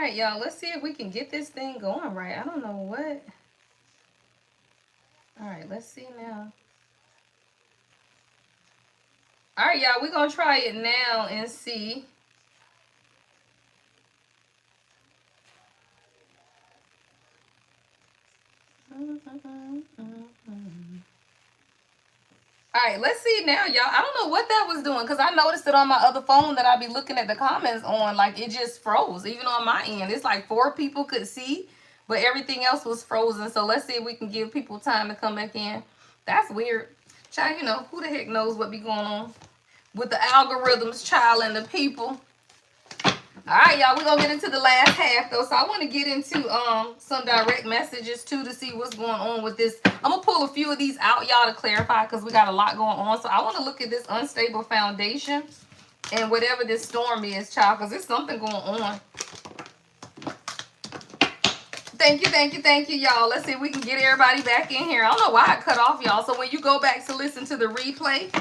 right, y'all. Let's see if we can get this thing going right. I don't know what. All right, let's see now. All right, y'all. We're going to try it now and see. All right, let's see now, y'all. I don't know what that was doing because I noticed it on my other phone that I be looking at the comments on. Like, it just froze. Even on my end, it's like 4 people could see, but everything else was frozen. So let's see if we can give people time to come back in. That's weird. Child, you know, who the heck knows what be going on with the algorithms, child, and the people. All right, y'all, we're gonna get into the last half though. So I want to get into some direct messages too to see what's going on with this. I'm gonna pull a few of these out, y'all, to clarify because we got a lot going on. So I want to look at this unstable foundation and whatever this storm is, child, because there's something going on. Thank you, y'all. Let's see if we can get everybody back in here. I don't know why I cut off, y'all. So when you go back to listen to the replay,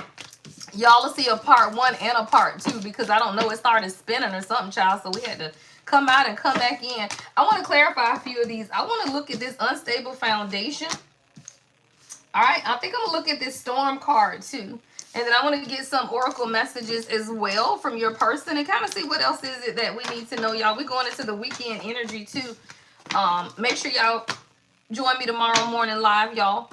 y'all will see a part 1 and a part 2 because I don't know, it started spinning or something, child. So we had to come out and come back in. I want to clarify a few of these. I want to look at this unstable foundation. All right, I think I'm gonna look at this storm card too. And then I want to get some oracle messages as well from your person and kind of see what else is it that we need to know, y'all. We're going into the weekend energy too. Make sure y'all join me tomorrow morning live, y'all.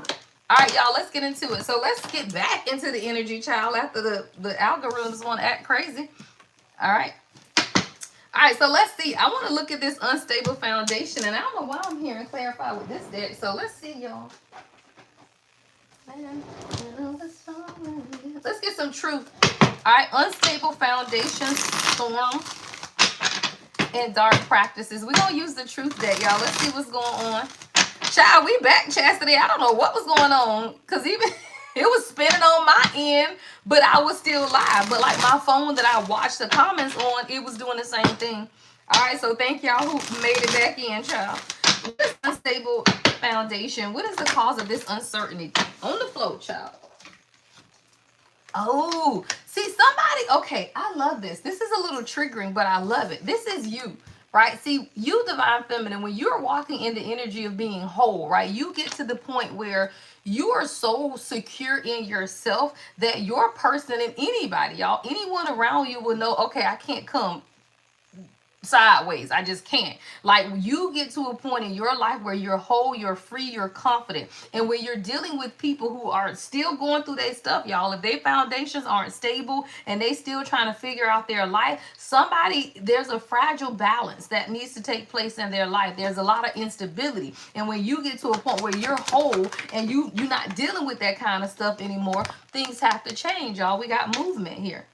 All right, y'all, let's get into it. So let's get back into the energy, child, after the algorithms want to act crazy. All right. All right, so let's see. I want to look at this unstable foundation, and I don't know why I'm here and clarify with this deck. So let's see, y'all. Let's get some truth. All right, unstable foundation, storm, and dark practices. We're going to use the truth deck, y'all. Let's see what's going on. Child, we back, Chastity. I don't know what was going on because even it was spinning on my end, but I was still live. But like my phone that I watched the comments on, it was doing the same thing. All right, so thank y'all who made it back in, child. This unstable foundation. What is the cause of this uncertainty? On the float, child. Oh, see somebody. Okay, I love this. This is a little triggering, but I love it. This is you. Right? See, you, divine feminine, when you're walking in the energy of being whole, right? You get to the point where you are so secure in yourself that your person and anybody, y'all, anyone around you will know, okay, I can't come sideways. I just can't. Like, you get to a point in your life where you're whole, you're free, you're confident. And when you're dealing with people who are still going through their stuff, y'all, if their foundations aren't stable and they still trying to figure out their life, there's a fragile balance that needs to take place in their life. There's a lot of instability. And when you get to a point where you're whole and you're not dealing with that kind of stuff anymore, things have to change, y'all. We got movement here.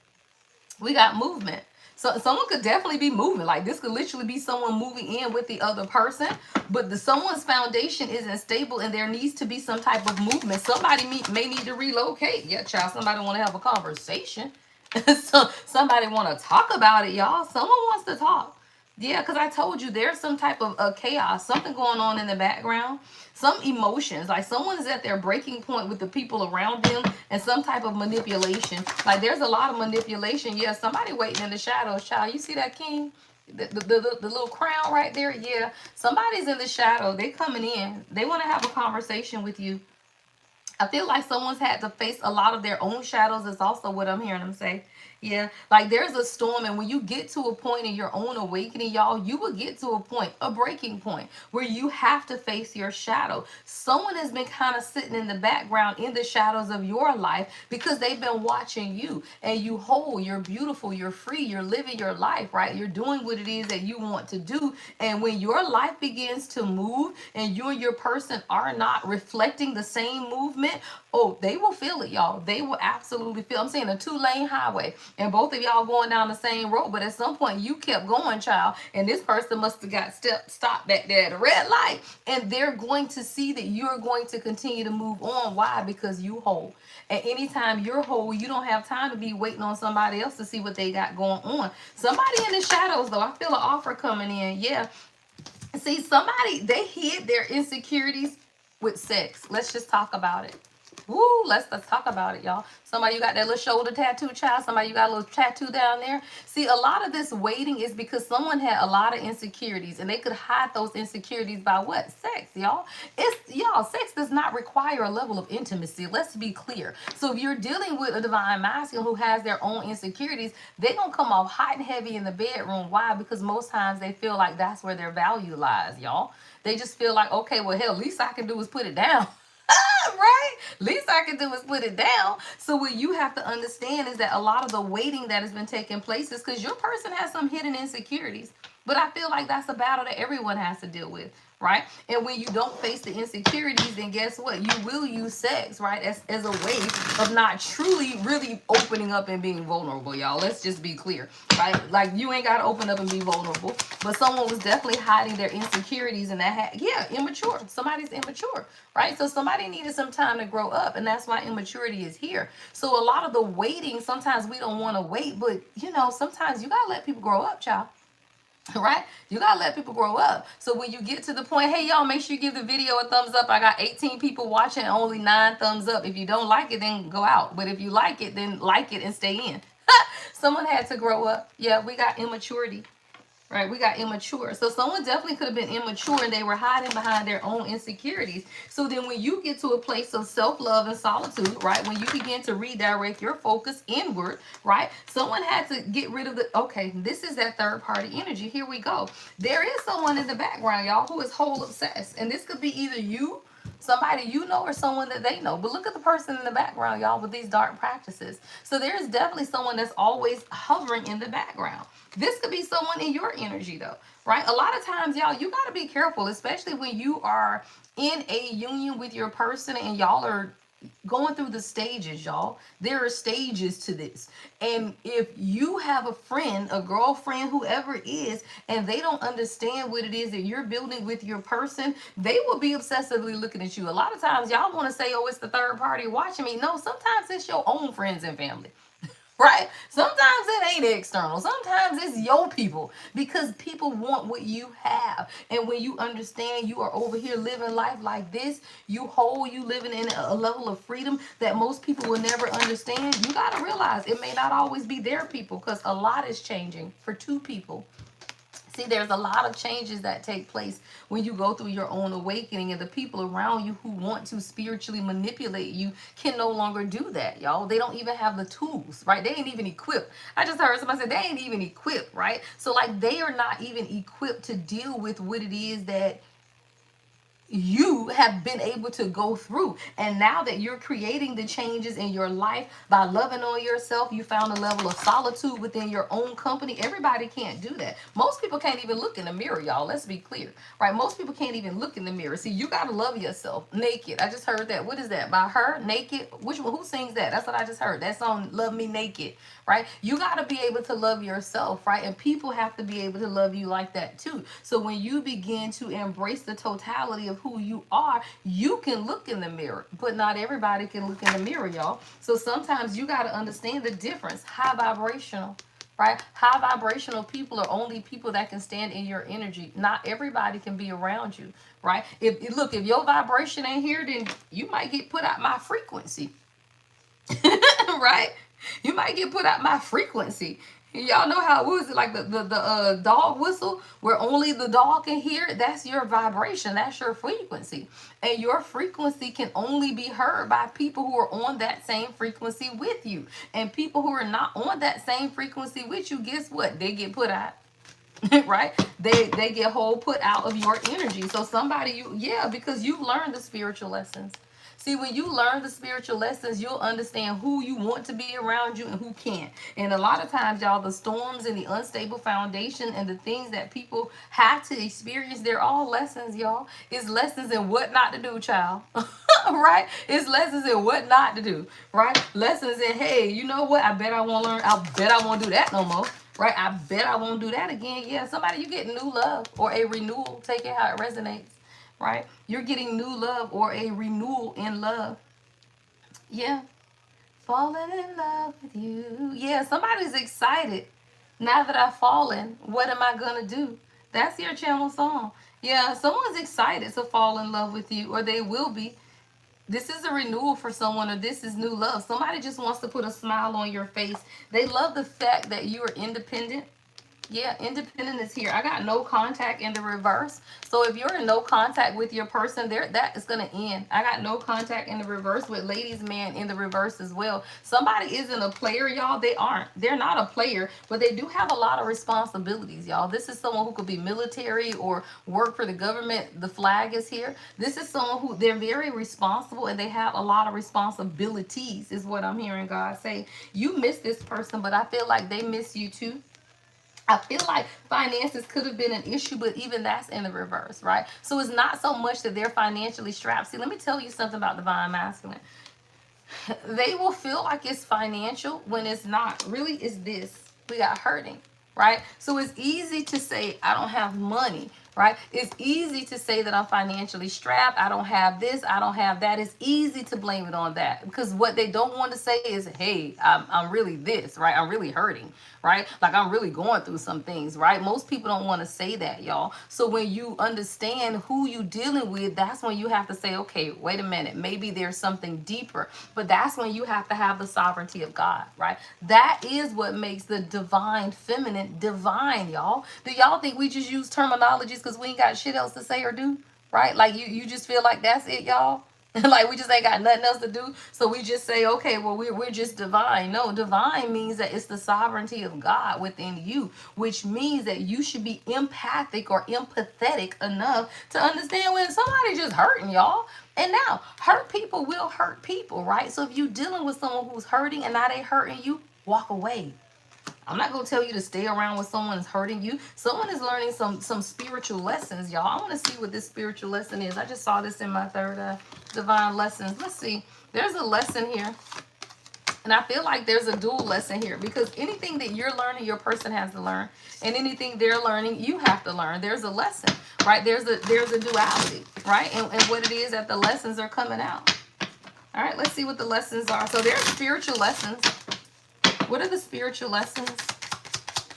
We got movement. So someone could definitely be moving. Like, this could literally be someone moving in with the other person, but someone's foundation isn't stable and there needs to be some type of movement. Somebody may need to relocate. Yeah, child, somebody want to have a conversation. So somebody want to talk about it, y'all. Someone wants to talk. Yeah, because I told you there's some type of chaos, something going on in the background, some emotions, like someone is at their breaking point with the people around them and some type of manipulation. Like, there's a lot of manipulation. Yeah, somebody waiting in the shadows, child. You see that king? The little crown right there? Yeah, somebody's in the shadow. They coming in. They want to have a conversation with you. I feel like someone's had to face a lot of their own shadows is also what I'm hearing them say. Yeah, like there's a storm, and when you get to a point in your own awakening, y'all, you will get to a point, a breaking point, where you have to face your shadow. Someone has been kind of sitting in the background in the shadows of your life because they've been watching you, and you whole, you're beautiful, you're free, you're living your life, right? You're doing what it is that you want to do. And when your life begins to move and you and your person are not reflecting the same movement, oh, they will feel it, y'all. They will absolutely feel. I'm saying a 2-lane highway, and both of y'all going down the same road, but at some point you kept going, child, and this person must have got stopped back there at a red light, and they're going to see that you're going to continue to move on. Why? Because you whole. And anytime you're whole, you don't have time to be waiting on somebody else to see what they got going on. Somebody in the shadows, though, I feel an offer coming in. Yeah. See, somebody, they hid their insecurities with sex. Let's just talk about it. Woo, let's talk about it, y'all. Somebody you got that little shoulder tattoo, child. Somebody you got a little tattoo down there. See, a lot of this waiting is because someone had a lot of insecurities, and they could hide those insecurities by what? Sex, y'all. It's y'all. Sex does not require a level of intimacy. Let's be clear. So if you're dealing with a divine masculine who has their own insecurities, they're gonna come off hot and heavy in the bedroom. Why? Because most times they feel like that's where their value lies, y'all. They just feel like, okay, well, hell, least I can do is put it down. Right? Least I can do is put it down. So what you have to understand is that a lot of the waiting that has been taking place is because your person has some hidden insecurities. But I feel like that's a battle that everyone has to deal with, right? And when you don't face the insecurities, then guess what? You will use sex, right, as a way of not truly, really opening up and being vulnerable, y'all. Let's just be clear, right? Like, you ain't got to open up and be vulnerable. But someone was definitely hiding their insecurities, and immature. Somebody's immature, right? So somebody needed some time to grow up, and that's why immaturity is here. So a lot of the waiting, sometimes we don't want to wait, but, sometimes you got to let people grow up, child. Right? You gotta let people grow up. So when you get to the point, hey, y'all, make sure you give the video a thumbs up. I got 18 people watching, only 9 thumbs up. If you don't like it, then go out. But if you like it, then like it and stay in. Someone had to grow up. Yeah, we got immaturity. Right, we got immature. So someone definitely could have been immature and they were hiding behind their own insecurities. So then when you get to a place of self-love and solitude, right, when you begin to redirect your focus inward, right, someone had to get rid of okay, this is that third party energy. Here we go. There is someone in the background, y'all, who is whole obsessed. And this could be either you, somebody you know, or someone that they know. But look at the person in the background, y'all, with these dark practices. So there's definitely someone that's always hovering in the background. This could be someone in your energy, though, right? A lot of times, y'all, you got to be careful, especially when you are in a union with your person and y'all are going through the stages, y'all. There are stages to this. And if you have a friend, a girlfriend, whoever it is, and they don't understand what it is that you're building with your person, they will be obsessively looking at you. A lot of times y'all want to say, oh, it's the third party watching me. No, sometimes it's your own friends and family. Right? Sometimes it ain't external. Sometimes it's your people because people want what you have. And when you understand you are over here living life like this, you living in a level of freedom that most people will never understand. You got to realize it may not always be their people because a lot is changing for two people. See, there's a lot of changes that take place when you go through your own awakening, and the people around you who want to spiritually manipulate you can no longer do that, y'all. They don't even have the tools, right? They ain't even equipped. I just heard somebody say they ain't even equipped, right? So, like, they are not even equipped to deal with what it is that you have been able to go through. And now that you're creating the changes in your life by loving on yourself, you found a level of solitude within your own company. Everybody can't do that. Most people can't even look in the mirror, y'all. Let's be clear, right? Most people can't even look in the mirror. See, you got to love yourself. Naked. I just heard that. What is that? By her? Naked? Which one? Who sings that? That's what I just heard. That song, Love Me Naked, right? You got to be able to love yourself, right? And people have to be able to love you like that too. So when you begin to embrace the totality of who you are, you can look in the mirror, but not everybody can look in the mirror, y'all. So sometimes you got to understand the difference. High vibrational, right? High vibrational people are only people that can stand in your energy. Not everybody can be around you, right? If your vibration ain't here, then you might get put out my frequency. Right? You might get put out my frequency. Y'all know how, what was it, like the dog whistle where only the dog can hear it? That's your vibration. That's your frequency. And your frequency can only be heard by people who are on that same frequency with you. And people who are not on that same frequency with you, guess what? They get put out. Right? They get whole put out of your energy. So somebody, because you've learned the spiritual lessons. See, when you learn the spiritual lessons, you'll understand who you want to be around you and who can't. And a lot of times, y'all, the storms and the unstable foundation and the things that people have to experience, they're all lessons, y'all. It's lessons in what not to do, child. Right? It's lessons in what not to do. Right? Lessons in, hey, you know what? I bet I won't learn. I bet I won't do that no more. Right? I bet I won't do that again. Yeah, somebody, you get new love or a renewal. Take it how it resonates. Right? You're getting new love or a renewal in love. Yeah. Falling in love with you. Yeah, somebody's excited. Now that I've fallen, what am I going to do? That's your channel song. Yeah, someone's excited to fall in love with you, or they will be. This is a renewal for someone, or this is new love. Somebody just wants to put a smile on your face. They love the fact that you are independent. Yeah, independent is here. I got no contact in the reverse. So if you're in no contact with your person there, that is going to end. I got no contact in the reverse with ladies, man in the reverse as well. Somebody isn't a player, y'all. They aren't. They're not a player, but they do have a lot of responsibilities, y'all. This is someone who could be military or work for the government. The flag is here. This is someone who they're very responsible and they have a lot of responsibilities, is what I'm hearing God say. You miss this person, but I feel like they miss you too. I feel like finances could have been an issue, but even that's in the reverse, right? So it's not so much that they're financially strapped. See, let me tell you something about divine masculine. They will feel like it's financial when it's not. Really, it's this. We got hurting, right? So it's easy to say, I don't have money, right? It's easy to say that I'm financially strapped. I don't have this. I don't have that. It's easy to blame it on that because what they don't want to say is, hey, I'm really this, right? I'm really hurting, right? Like I'm really going through some things, right? Most people don't want to say that, y'all. So when you understand who you dealing with, that's when you have to say, okay, wait a minute, maybe there's something deeper. But that's when you have to have the sovereignty of God, right? That is what makes the divine feminine divine, y'all. Do y'all think we just use terminologies because we ain't got shit else to say or do, right? Like you just feel like that's it, y'all? Like we just ain't got nothing else to do, so we just say, okay, well, we're just divine. No, divine means that it's the sovereignty of God within you, which means that you should be empathic or empathetic enough to understand when somebody just hurting, y'all. And now hurt people will hurt people, right? So if you're dealing with someone who's hurting and now they hurting you, walk away. I'm not gonna tell you to stay around when someone is hurting you. Someone is learning some spiritual lessons, y'all. I want to see what this spiritual lesson is. I just saw this in my third divine lessons. Let's see. There's a lesson here, and I feel like there's a dual lesson here because anything that you're learning, your person has to learn, and anything they're learning, you have to learn. There's a lesson, right? There's a duality, right? And what it is that the lessons are coming out. All right, let's see what the lessons are. So there's spiritual lessons. What are the spiritual lessons?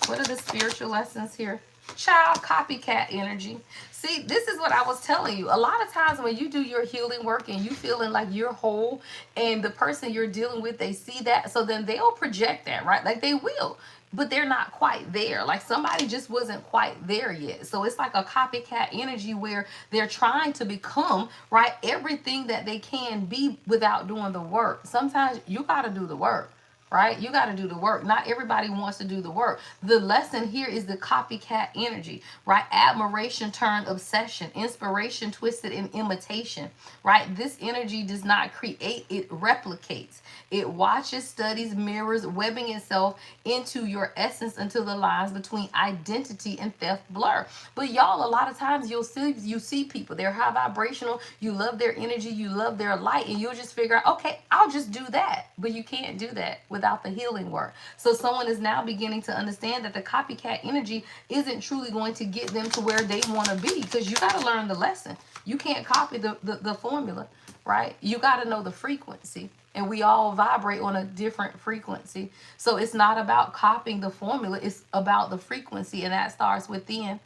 What are the spiritual lessons here? Child copycat energy. See, this is what I was telling you. A lot of times when you do your healing work and you feeling like you're whole and the person you're dealing with, they see that. So then they'll project that, right? Like they will. But they're not quite there. Like somebody just wasn't quite there yet. So it's like a copycat energy where they're trying to become, right, everything that they can be without doing the work. Sometimes you got to do the work. Right? You got to do the work. Not everybody wants to do the work. The lesson here is the copycat energy, right? Admiration turned obsession, inspiration twisted in imitation, right? This energy does not create, it replicates. It watches, studies, mirrors, webbing itself into your essence until the lines between identity and theft blur. But y'all, a lot of times you see people, they're high vibrational, you love their energy, you love their light, and you'll just figure out, okay, I'll just do that. But you can't do that without the healing work. So someone is now beginning to understand that the copycat energy isn't truly going to get them to where they want to be because you got to learn the lesson. You can't copy the formula, right? You got to know the frequency. And we all vibrate on a different frequency. So it's not about copying the formula. It's about the frequency. And that starts within.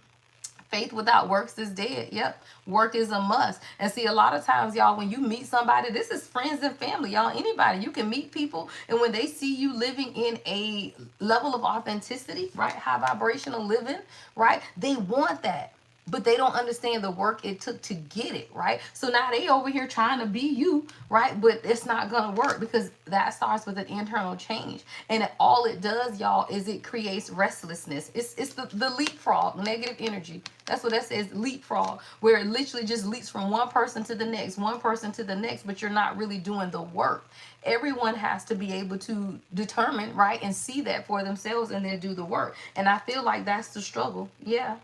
Faith without works is dead. Yep. Work is a must. And see, a lot of times, y'all, when you meet somebody, this is friends and family, y'all, anybody. You can meet people, and when they see you living in a level of authenticity, right? High vibrational living, right? They want that. But they don't understand the work it took to get it, right? So now they over here trying to be you, right? But it's not going to work because that starts with an internal change. And all it does, y'all, is it creates restlessness. It's the leapfrog, negative energy. That's what that says, leapfrog, where it literally just leaps from one person to the next, one person to the next, but you're not really doing the work. Everyone has to be able to determine, right, and see that for themselves and then do the work. And I feel like that's the struggle. Yeah.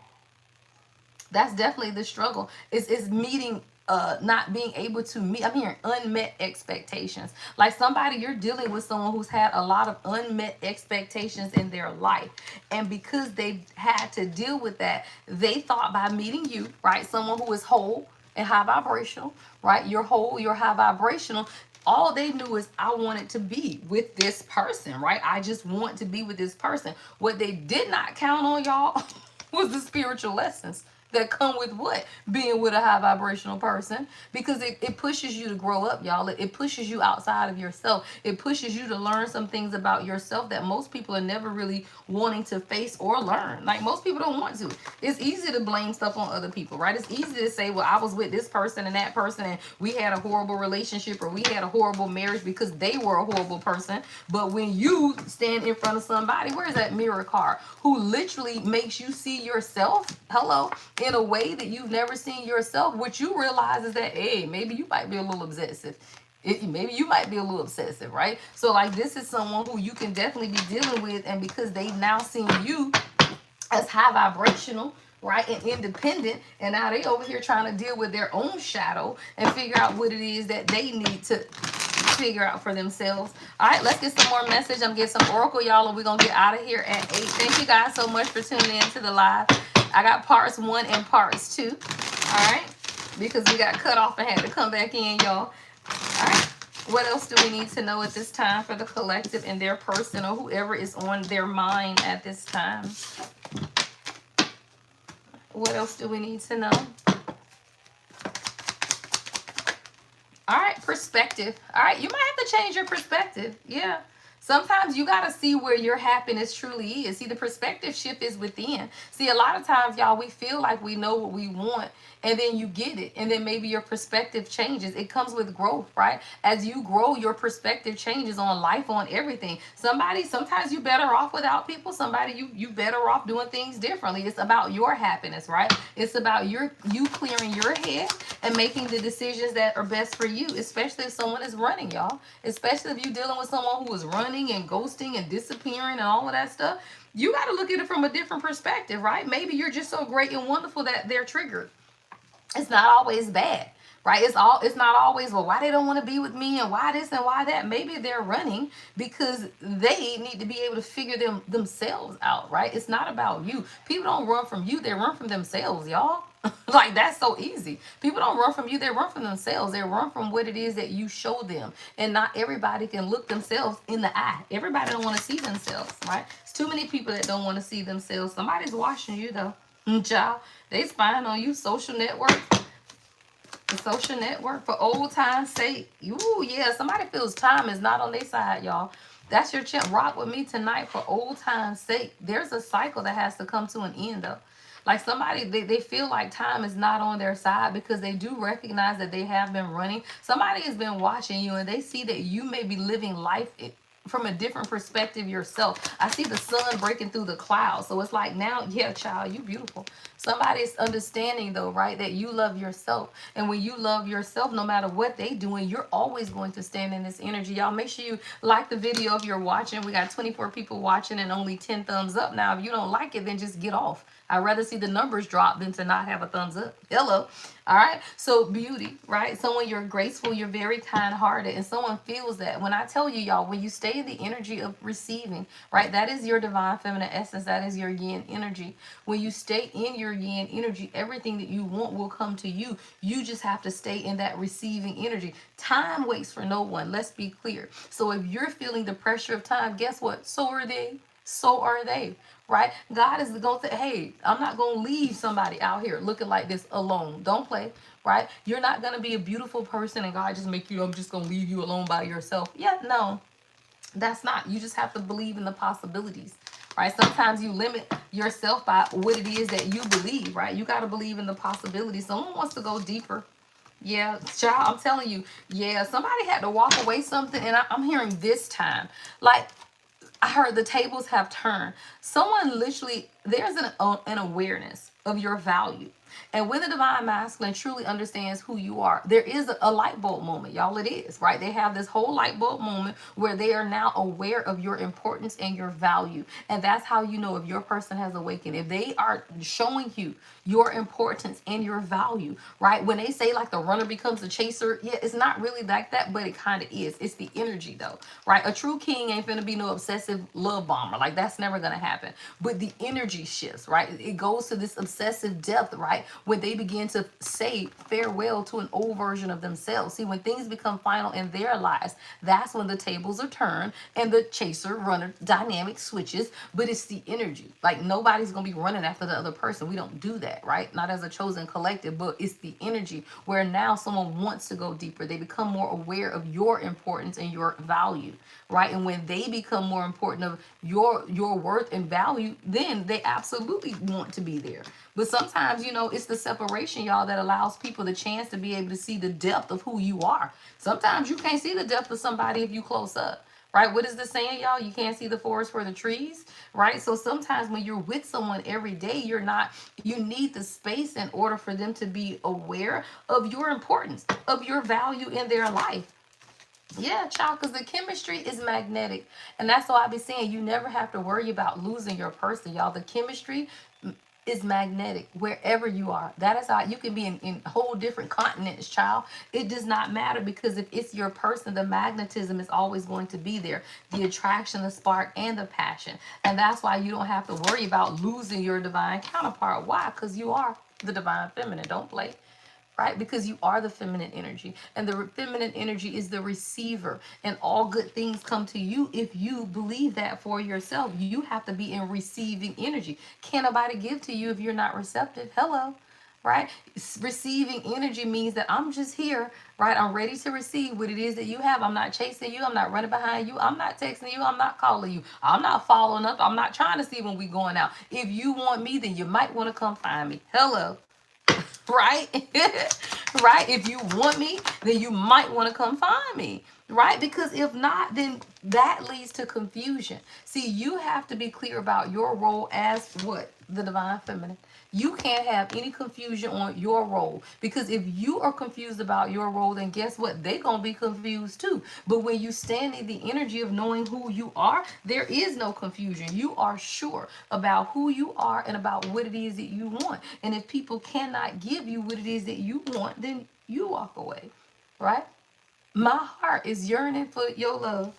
That's definitely the struggle. Is meeting not being able to meet. I'm hearing unmet expectations. Like somebody, you're dealing with someone who's had a lot of unmet expectations in their life. And because they've had to deal with that, they thought by meeting you, right? Someone who is whole and high vibrational, right? You're whole, you're high vibrational. All they knew is I wanted to be with this person, right? I just want to be with this person. What they did not count on, y'all, was the spiritual lessons. that come with what? Being with a high vibrational person, because it pushes you to grow up, y'all. It pushes you outside of yourself. It pushes you to learn some things about yourself that most people are never really wanting to face or learn. Like, most people don't want to. It's easy to blame stuff on other people, right? It's easy to say, well, I was with this person and that person and we had a horrible relationship, or we had a horrible marriage because they were a horrible person. But when you stand in front of somebody, where's that mirror card, who literally makes you see yourself, hello, in a way that you've never seen yourself, what you realize is that, hey, maybe you might be a little obsessive. Maybe you might be a little obsessive, right? So, like, this is someone who you can definitely be dealing with, and because they've now seen you as high vibrational, right, and independent, and now they over here trying to deal with their own shadow and figure out what it is that they need to figure out for themselves. All right, let's get some more message. I'm getting some oracle, y'all, and we're gonna get out of here at 8. Thank you guys so much for tuning in to the live. I got parts 1 and parts 2. All right, because we got cut off and had to come back in, y'all. All right, what else do we need to know at this time for the collective and their person, or whoever is on their mind at this time? What else do we need to know? All right, perspective. All right, you might have to change your perspective. Yeah. Sometimes you got to see where your happiness truly is. See, the perspective shift is within. See, a lot of times, y'all, we feel like we know what we want, and then you get it, and then maybe your perspective changes. It comes with growth, right? As you grow, your perspective changes on life, on everything. Sometimes you better off without people. Somebody you better off doing things differently. It's about your happiness, right? It's about you clearing your head and making the decisions that are best for you, especially if someone is running, y'all. Especially if you're dealing with someone who is running and ghosting and disappearing and all of that stuff. You got to look at it from a different perspective, right? Maybe you're just so great and wonderful that they're triggered. It's not always bad, right? It's not always, well, why they don't want to be with me and why this and why that. Maybe they're running because they need to be able to figure themselves out, right? It's not about you. People don't run from you, they run from themselves, y'all. Like, that's so easy. People don't run from you, they run from themselves. They run from what it is that you show them. And not everybody can look themselves in the eye. Everybody don't want to see themselves, right? It's too many people that don't want to see themselves. Somebody's watching you, though. Child, they spying on you. Social network. The social network for old time's sake. Ooh, yeah, somebody feels time is not on their side, y'all. That's your chance. Rock with me tonight for old time's sake. There's a cycle that has to come to an end, though. Like, somebody, they feel like time is not on their side because they do recognize that they have been running. Somebody has been watching you and they see that you may be living life from a different perspective yourself. I see the sun breaking through the clouds. So it's like, now, yeah, child, you beautiful. Somebody's understanding, though, right, that you love yourself. And when you love yourself, no matter what they doing, you're always going to stand in this energy. Y'all, make sure you like the video if you're watching. We got 24 people watching and only 10 thumbs up. Now, if you don't like it, then just get off. I'd rather see the numbers drop than to not have a thumbs up. Hello. All right. So beauty, right? Someone, you're graceful, you're very kind-hearted, and someone feels that. When I tell you, y'all, when you stay in the energy of receiving, right, that is your divine feminine essence. That is your yin energy. When you stay in your yin energy, everything that you want will come to you. You just have to stay in that receiving energy. Time waits for no one. Let's be clear. So if you're feeling the pressure of time, guess what? So are they. So are they. Right? God is going to say, hey, I'm not going to leave somebody out here looking like this alone. Don't play, right? You're not going to be a beautiful person and God just make you, I'm just going to leave you alone by yourself. Yeah, no, that's not. You just have to believe in the possibilities, right? Sometimes you limit yourself by what it is that you believe, right? You got to believe in the possibilities. Someone wants to go deeper. Yeah, child, I'm telling you, yeah, somebody had to walk away something, and I'm hearing this time, like, I heard the tables have turned. Someone literally, there's an awareness of your value. And when the divine masculine truly understands who you are, there is a light bulb moment, y'all. It is, right? They have this whole light bulb moment where they are now aware of your importance and your value. And that's how you know if your person has awakened. If they are showing you your importance and your value, right? When they say like the runner becomes the chaser, yeah, it's not really like that, but it kind of is. It's the energy though, right? A true king ain't finna be no obsessive love bomber. Like, that's never gonna happen. But the energy shifts, right? It goes to this obsessive depth, right? right? When they begin to say farewell to an old version of themselves. See, when things become final in their lives, that's when the tables are turned and the chaser runner dynamic switches. But it's the energy. Like, nobody's gonna be running after the other person. We don't do that, right? Not as a chosen collective, but it's the energy where now someone wants to go deeper. They become more aware of your importance and your value, right? And when they become more important of your worth and value, then they absolutely want to be there. But sometimes, it's the separation, y'all, that allows people the chance to be able to see the depth of who you are. Sometimes you can't see the depth of somebody if you close up. Right? What is the saying, y'all? You can't see the forest for the trees, right? So sometimes when you're with someone every day, you need the space in order for them to be aware of your importance, of your value in their life. Yeah, child, because the chemistry is magnetic. And that's why I be saying you never have to worry about losing your person, y'all. The chemistry is magnetic wherever you are. That is how you can be in whole different continents, child. It does not matter, because if it's your person, the magnetism is always going to be there. The attraction, the spark, and the passion. And that's why you don't have to worry about losing your divine counterpart. Why? Because you are the divine feminine. Don't play. Right? Because you are the feminine energy. And the feminine energy is the receiver. And all good things come to you if you believe that for yourself. You have to be in receiving energy. Can't nobody give to you if you're not receptive. Hello. Right? Receiving energy means that I'm just here, right? I'm ready to receive what it is that you have. I'm not chasing you. I'm not running behind you. I'm not texting you. I'm not calling you. I'm not following up. I'm not trying to see when we going out. If you want me, then you might want to come find me. Hello. Right? Right? If you want me, then you might want to come find me. Right? Because if not, then that leads to confusion. See, you have to be clear about your role as what? The divine feminine. You can't have any confusion on your role, because if you are confused about your role, then guess what? They're going to be confused too. But when you stand in the energy of knowing who you are, there is no confusion. You are sure about who you are and about what it is that you want. And if people cannot give you what it is that you want, then you walk away, right? My heart is yearning for your love.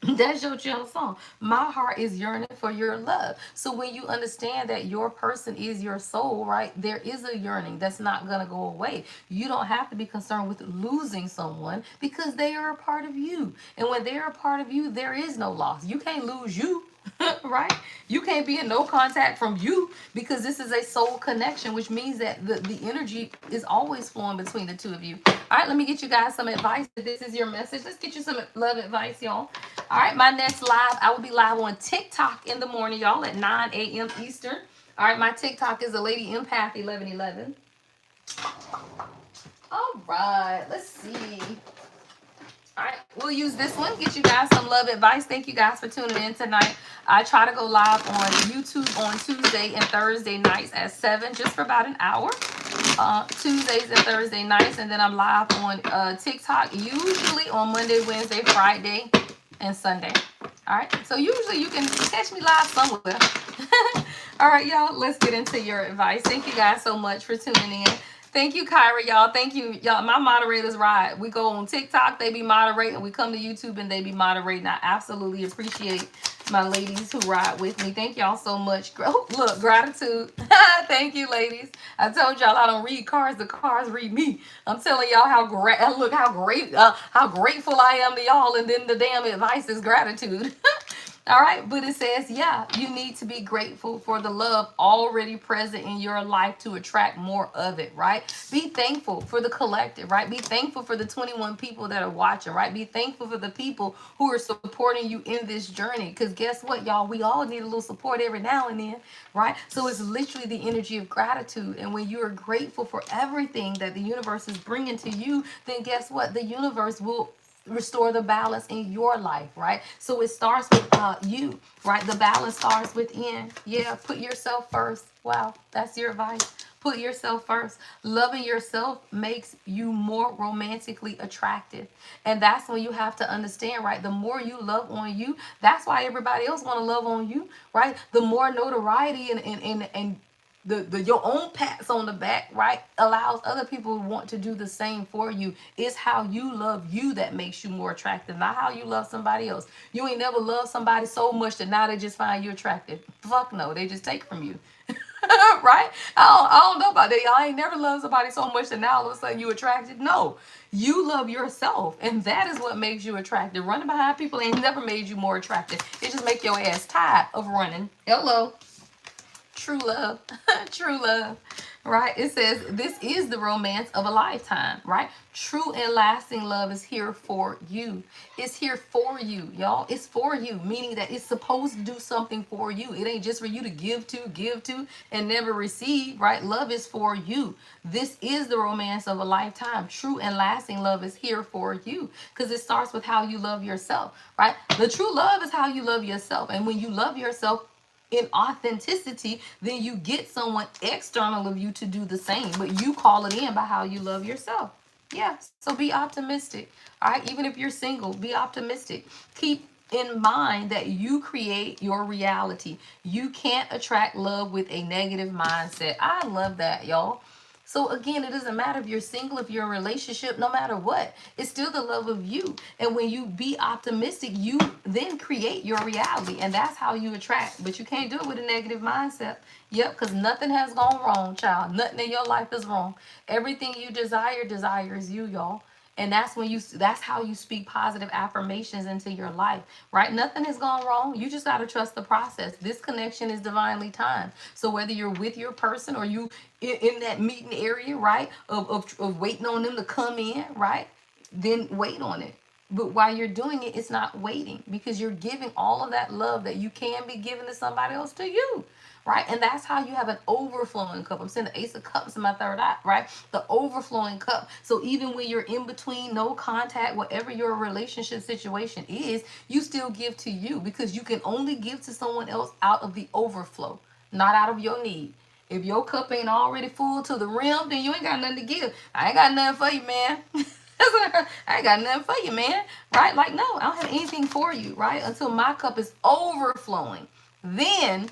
That's your channel song. My heart is yearning for your love. So when you understand that your person is your soul, right, there is a yearning that's not going to go away. You don't have to be concerned with losing someone, because they are a part of you. And when they're a part of you, there is no loss. You can't lose you. Right? You can't be in no contact from you, because this is a soul connection, which means that the energy is always flowing between the two of you. All right, let me get you guys some advice. If this is your message, let's get you some love advice, y'all. All right, my next live, I will be live on TikTok in the morning, y'all, at 9 a.m. Eastern. All right, my TikTok is a Lady Empath 1111. All right, let's see. All right, we'll use this one, get you guys some love advice. Thank you guys for tuning in tonight. I try to go live on YouTube on Tuesday and Thursday nights at 7, just for about an hour. Tuesdays and Thursday nights, and then I'm live on TikTok usually on Monday, Wednesday, Friday, and Sunday. All right, so usually you can catch me live somewhere. All right, y'all, let's get into your advice. Thank you guys so much for tuning in. Thank you, Kyra, y'all. Thank you, y'all. My moderators ride. We go on TikTok, they be moderating. We come to YouTube and they be moderating. I absolutely appreciate my ladies who ride with me. Thank y'all so much. Oh, look, gratitude. Thank you, ladies. I told y'all I don't read cards. The cards read me. I'm telling y'all how great. Look how great, how grateful I am to y'all. And then the damn advice is gratitude. All right, but it says, yeah, you need to be grateful for the love already present in your life to attract more of it, right? Be thankful for the collective, right? Be thankful for the 21 people that are watching, right? Be thankful for the people who are supporting you in this journey, because guess what, y'all? We all need a little support every now and then, right? So it's literally the energy of gratitude. And when you are grateful for everything that the universe is bringing to you, then guess what? The universe will restore the balance in your life, right? So it starts with you, right? The balance starts within. Yeah, put yourself first. Wow, that's your advice. Put yourself first. Loving yourself makes you more romantically attractive. And that's when you have to understand, right? The more you love on you, that's why everybody else want to love on you, right? The more notoriety and the your own pats on the back, right, allows other people who want to do the same for you. It's how you love you that makes you more attractive, not how you love somebody else. You ain't never loved somebody so much that now they just find you attractive. Fuck no, they just take from you. Right? I don't know about that. Y'all ain't never loved somebody so much that now all of a sudden you attracted. No, you love yourself, and that is what makes you attractive. Running behind people ain't never made you more attractive. It just make your ass tired of running. Hello. True love. True love. Right? It says this is the romance of a lifetime, right? True and lasting love is here for you. It's here for you, y'all. It's for you, meaning that it's supposed to do something for you. It ain't just for you to give to, and never receive, right? Love is for you. This is the romance of a lifetime. True and lasting love is here for you because it starts with how you love yourself, right? The true love is how you love yourself. And when you love yourself, in authenticity, then you get someone external of you to do the same, but you call it in by how you love yourself. Yeah, so be optimistic. All right, even if you're single, be optimistic. Keep in mind that you create your reality. You can't attract love with a negative mindset. I love that, y'all. So again, it doesn't matter if you're single, if you're in a relationship, no matter what, it's still the love of you. And when you be optimistic, you then create your reality. And that's how you attract. But you can't do it with a negative mindset. Yep, because nothing has gone wrong, child. Nothing in your life is wrong. Everything you desires you, y'all. And that's how you speak positive affirmations into your life, right? Nothing has gone wrong. You just got to trust the process. This connection is divinely timed. So whether you're with your person or you in that meeting area, right, of waiting on them to come in, right, then wait on it. But while you're doing it, it's not waiting because you're giving all of that love that you can be giving to somebody else to you. Right? And that's how you have an overflowing cup. I'm saying the Ace of Cups in my third eye, right? The overflowing cup. So even when you're in between, no contact, whatever your relationship situation is, you still give to you because you can only give to someone else out of the overflow, not out of your need. If your cup ain't already full to the rim, then you ain't got nothing to give. I ain't got nothing for you, man. I ain't got nothing for you, man. Right? Like, no, I don't have anything for you, right? Until my cup is overflowing. Then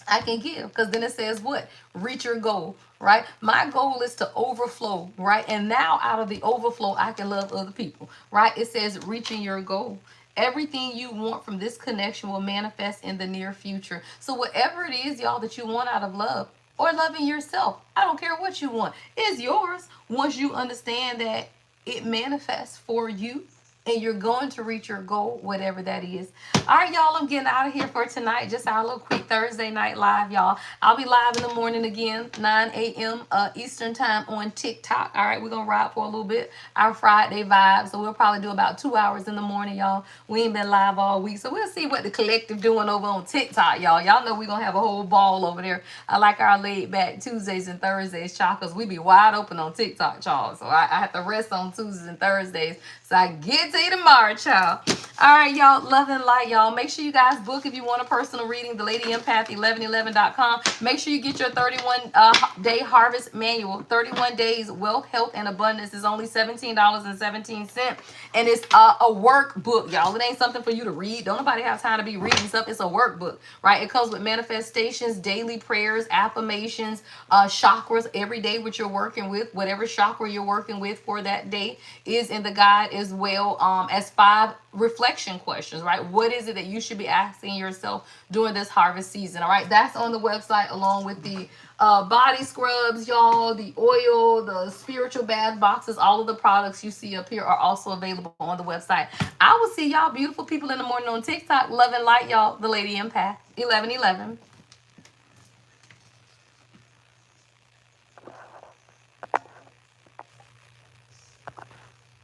I can give, because then it says what? Reach your goal, right? My goal is to overflow, right? And now out of the overflow, I can love other people, right? It says reaching your goal. Everything you want from this connection will manifest in the near future. So whatever it is, y'all, that you want out of love or loving yourself, I don't care what you want, it's yours once you understand that it manifests for you and you're going to reach your goal, whatever that is. All right, y'all, I'm getting out of here for tonight. Just our little quick Thursday night live, y'all. I'll be live in the morning again, 9 a.m. Eastern time on TikTok. All right, we're going to ride for a little bit, our Friday vibe. So we'll probably do about 2 hours in the morning, y'all. We ain't been live all week. So we'll see what the collective doing over on TikTok, y'all. Y'all know we're going to have a whole ball over there. I like our laid back Tuesdays and Thursdays, y'all, because we be wide open on TikTok, y'all. So I have to rest on Tuesdays and Thursdays. So I get to you tomorrow, child. All right, y'all. Love and light, y'all. Make sure you guys book if you want a personal reading. The Lady Empath 1111.com. Make sure you get your 31-day harvest manual. 31 days wealth, health, and abundance is only $17.17. And it's a workbook, y'all. It ain't something for you to read. Don't nobody have time to be reading stuff. It's a workbook, right? It comes with manifestations, daily prayers, affirmations, chakras every day, which you're working with. Whatever chakra you're working with for that day is in the guide as well, as 5 reflection questions, right? What is it that you should be asking yourself during this harvest season? All right, that's on the website along with the body scrubs, y'all, the oil, the spiritual bath boxes. All of the products you see up here are also available on the website. I will see y'all beautiful people in the morning on TikTok. Love and light, y'all. The Lady Empath 1111.